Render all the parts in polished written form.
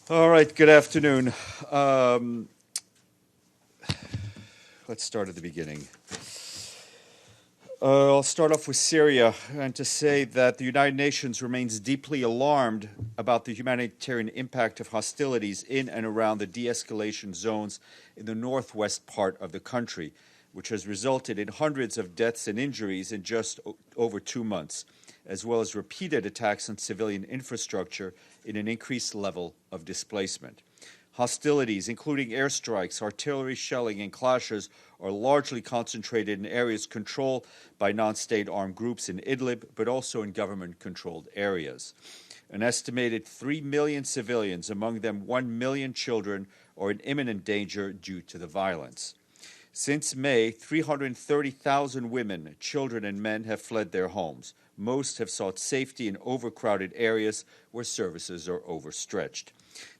All right, good afternoon. Let's start at the beginning. I'll start off with Syria and to say that the United Nations remains deeply alarmed about the humanitarian impact of hostilities in and around the de-escalation zones in the northwest part of the country, which has resulted in hundreds of deaths and injuries in just over 2 months, as well as repeated attacks on civilian infrastructure in an increased level of displacement. Hostilities, including airstrikes, artillery shelling, and clashes, are largely concentrated in areas controlled by non-state armed groups in Idlib, but also in government-controlled areas. An estimated 3 million civilians, among them 1 million children, are in imminent danger due to the violence. Since May, 330,000 women, children, and men have fled their homes. Most have sought safety in overcrowded areas where services are overstretched.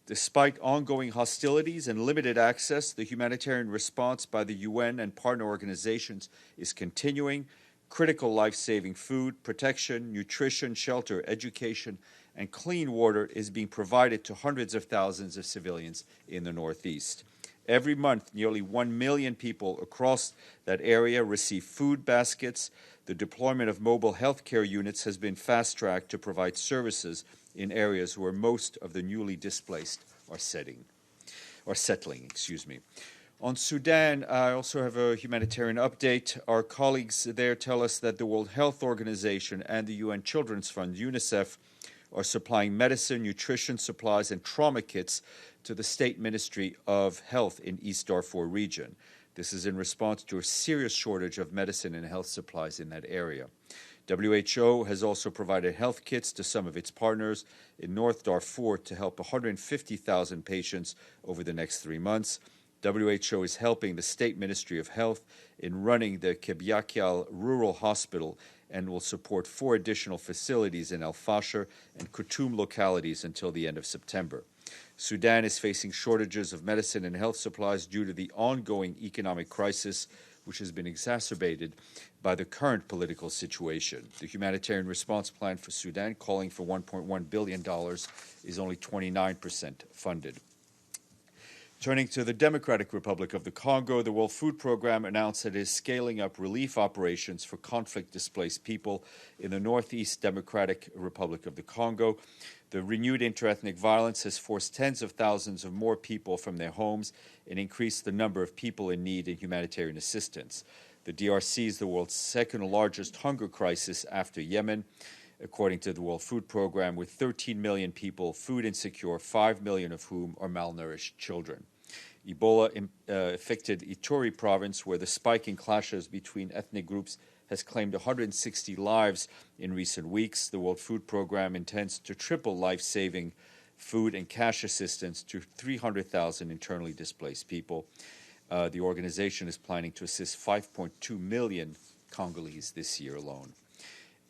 Despite ongoing hostilities and limited access, the humanitarian response by the UN and partner organizations is continuing. Critical life-saving food, protection, nutrition, shelter, education, and clean water is being provided to hundreds of thousands of civilians in the Northeast. Every month, nearly 1 million people across that area receive food baskets. The deployment of mobile healthcare units has been fast-tracked to provide services in areas where most of the newly displaced are settling. On Sudan, I also have a humanitarian update. Our colleagues there tell us that the World Health Organization and the UN Children's Fund, UNICEF, are supplying medicine, nutrition supplies, and trauma kits to the State Ministry of Health in East Darfur region. This is in response to a serious shortage of medicine and health supplies in that area. WHO has also provided health kits to some of its partners in North Darfur to help 150,000 patients over the next 3 months. WHO is helping the State Ministry of Health in running the Kebiakial Rural Hospital and will support 4 additional facilities in El Fasher and Khartoum localities until the end of September. Sudan is facing shortages of medicine and health supplies due to the ongoing economic crisis, which has been exacerbated by the current political situation. The humanitarian response plan for Sudan, calling for $1.1 billion, is only 29% funded. Turning to the Democratic Republic of the Congo, the World Food Programme announced that it is scaling up relief operations for conflict-displaced people in the Northeast Democratic Republic of the Congo. The renewed interethnic violence has forced tens of thousands of more people from their homes and increased the number of people in need in humanitarian assistance. The DRC is the world's second largest hunger crisis after Yemen, according to the World Food Programme, with 13 million people food insecure, 5 million of whom are malnourished children. Ebola affected Ituri province, where the spike in clashes between ethnic groups has claimed 160 lives in recent weeks. The World Food Programme intends to triple life-saving food and cash assistance to 300,000 internally displaced people. The organization is planning to assist 5.2 million Congolese this year alone.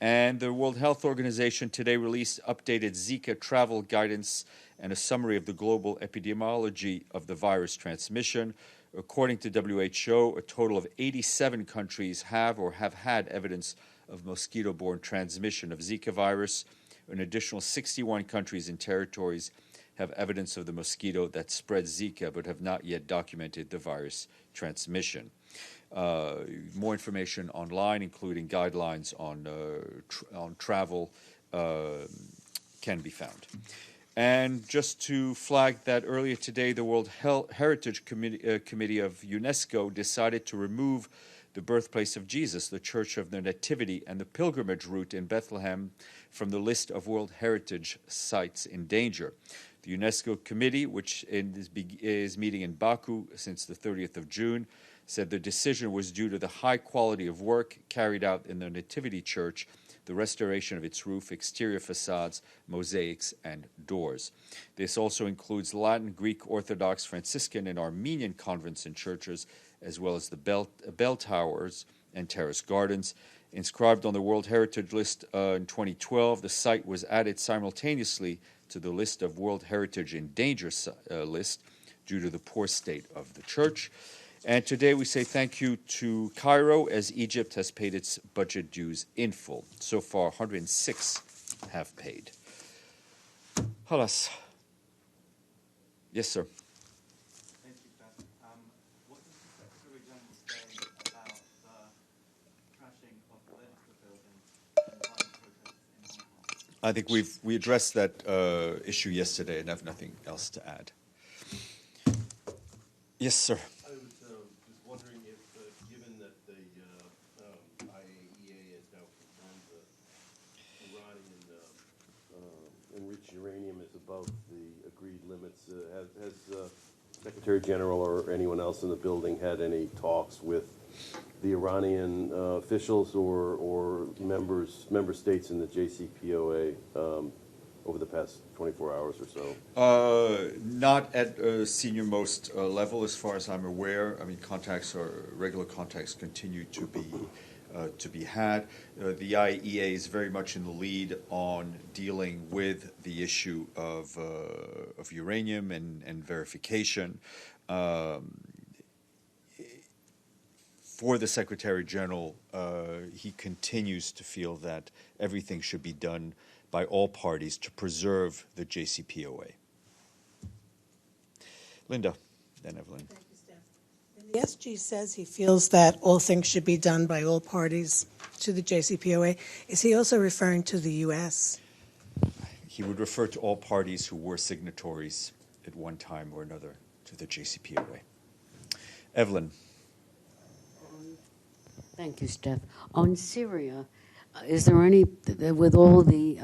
And the World Health Organization today released updated Zika travel guidance and a summary of the global epidemiology of the virus transmission. According to WHO, a total of 87 countries have or have had evidence of mosquito-borne transmission of Zika virus. An additional 61 countries and territories have evidence of the mosquito that spreads Zika but have not yet documented the virus transmission. More information online, including guidelines on travel, can be found. And just to flag that earlier today, the World Heritage Committee of UNESCO decided to remove the birthplace of Jesus, the Church of the Nativity, and the pilgrimage route in Bethlehem from the list of World Heritage Sites in danger. The UNESCO Committee, which is meeting in Baku since the 30th of June, said the decision was due to the high quality of work carried out in the Nativity Church, the restoration of its roof, exterior facades, mosaics, and doors. This also includes Latin, Greek, Orthodox, Franciscan, and Armenian convents and churches, as well as the bell towers and terrace gardens. Inscribed on the World Heritage List in 2012, the site was added simultaneously to the list of World Heritage in Danger list due to the poor state of the church. And today we say thank you to Cairo, as Egypt has paid its budget dues in full. So far, 106 have paid. Halas. Yes, sir. Thank you, Beth. What does the Secretary General say about the trashing of political buildings and violent protests in Hong Kong? I think we addressed that issue yesterday, and I have nothing else to add. Yes, sir. I was just wondering if, given that the IAEA has now confirmed the Iranian enriched uranium is above the agreed limits, has Secretary General or anyone else in the building had any talks with the Iranian officials or member states in the JCPOA over the past 24 hours or so? Not at a senior-most level, as far as I'm aware. I mean, regular contacts continue to be had. The IAEA is very much in the lead on dealing with the issue of uranium and verification. For the Secretary General, he continues to feel that everything should be done by all parties to preserve the JCPOA. Linda, then Evelyn. Thank you, Steph. And the SG says he feels that all things should be done by all parties to the JCPOA. Is he also referring to the U.S.? He would refer to all parties who were signatories at one time or another to the JCPOA. Evelyn. Thank you, Steph. On Syria, is there any, with all the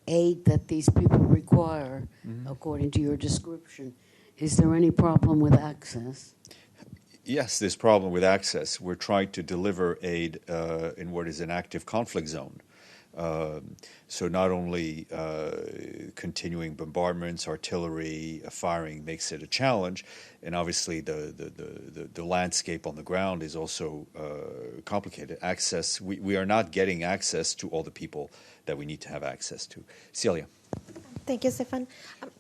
aid that these people require, according to your description, is there any problem with access? Yes, there's problem with access. We're trying to deliver aid in what is an active conflict zone. So not only continuing bombardments, artillery, firing makes it a challenge, and obviously the landscape on the ground is also complicated. Access, we are not getting access to all the people that we need to have access to. Celia. Thank you, Stephane.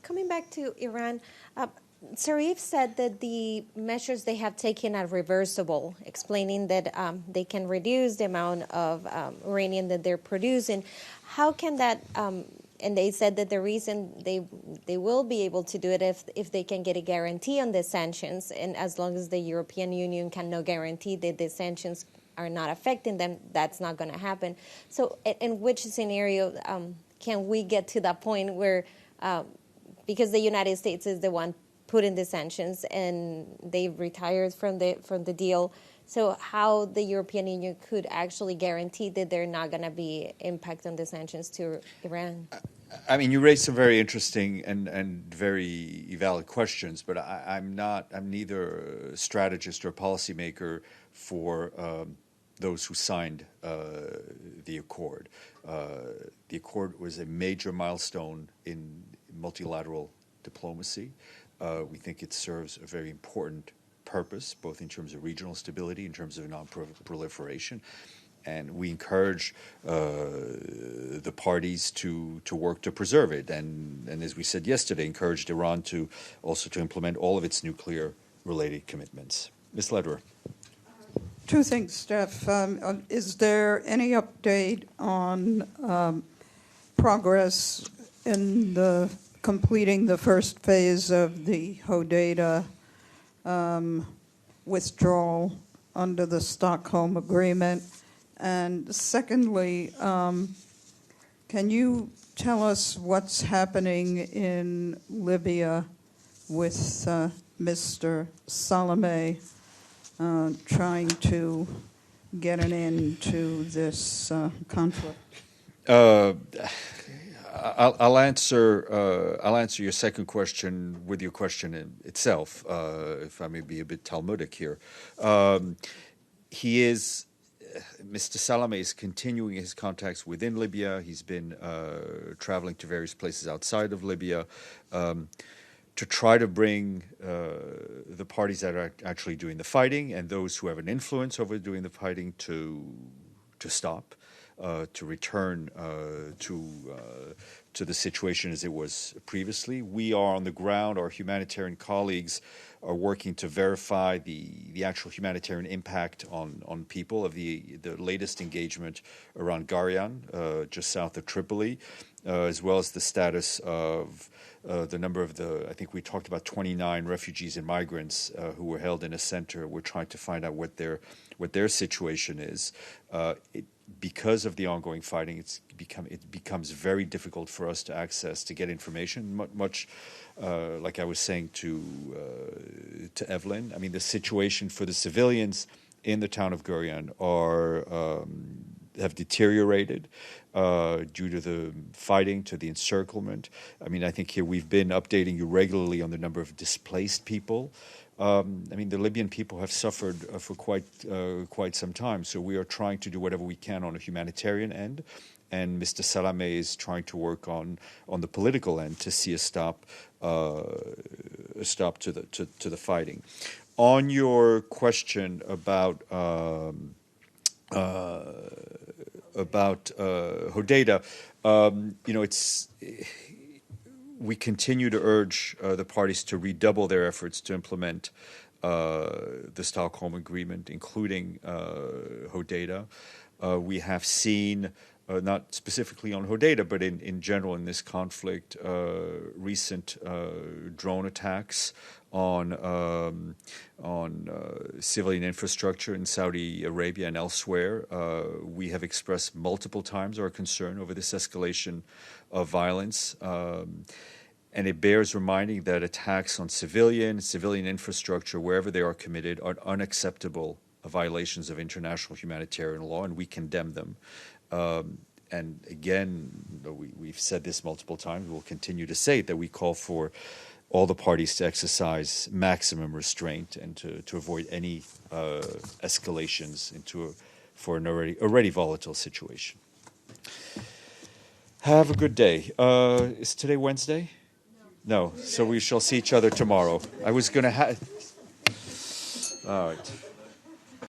Coming back to Iran, Zarif said that the measures they have taken are reversible, explaining that they can reduce the amount of uranium that they're producing. How can that, and they said that the reason they will be able to do it if they can get a guarantee on the sanctions, and as long as the European Union can no guarantee that the sanctions are not affecting them, that's not going to happen. So in which scenario can we get to that point where, because the United States is the one put in the sanctions and they retired from the deal. So how the European Union could actually guarantee that they're not going to be impact on the sanctions to Iran? I mean, you raised some very interesting and very valid questions, but I'm neither a strategist or a policymaker for those who signed the accord. The accord was a major milestone in multilateral diplomacy. We think it serves a very important purpose, both in terms of regional stability, in terms of non-proliferation, and we encourage the parties to work to preserve it. And as we said yesterday, encouraged Iran to implement all of its nuclear-related commitments. Ms. Lederer. Two things, Steph. Is there any update on progress in the completing the first phase of the Hodeidah withdrawal under the Stockholm Agreement? And secondly, can you tell us what's happening in Libya with Mr. Salameh trying to get an end to this conflict? I'll answer your second question with your question itself, if I may be a bit Talmudic here. Mr. Salameh is continuing his contacts within Libya. He's been traveling to various places outside of Libya to try to bring the parties that are actually doing the fighting and those who have an influence over doing the fighting to stop. To return to the situation as it was previously. We are on the ground. Our humanitarian colleagues are working to verify the actual humanitarian impact on people of the latest engagement around Garian, just south of Tripoli, as well as the status of the number of I think we talked about 29 refugees and migrants who were held in a center. We're trying to find out what their situation is. Because of the ongoing fighting, it becomes very difficult for us to get information. Much like I was saying to Evelyn, I mean, the situation for the civilians in the town of Gurion have deteriorated due to the fighting, to the encirclement. I mean, I think here we've been updating you regularly on the number of displaced people. I mean, the Libyan people have suffered for quite some time, so we are trying to do whatever we can on a humanitarian end, and Mr. Salameh is trying to work on the political end to see a stop to the fighting. On your question about Hodeida, we continue to urge the parties to redouble their efforts to implement the Stockholm Agreement, including Hodeida. We have seen, not specifically on Hodeida, but in general in this conflict, recent drone attacks on civilian infrastructure in Saudi Arabia and elsewhere. We have expressed multiple times our concern over this escalation of violence. And it bears reminding that attacks on civilian infrastructure, wherever they are committed, are unacceptable violations of international humanitarian law, and we condemn them. And again, we've said this multiple times, we'll continue to say it, that we call for all the parties to exercise maximum restraint and to avoid any escalations for an already volatile situation. Have a good day. Is today Wednesday? No. So we shall see each other tomorrow. I was going to have... All right.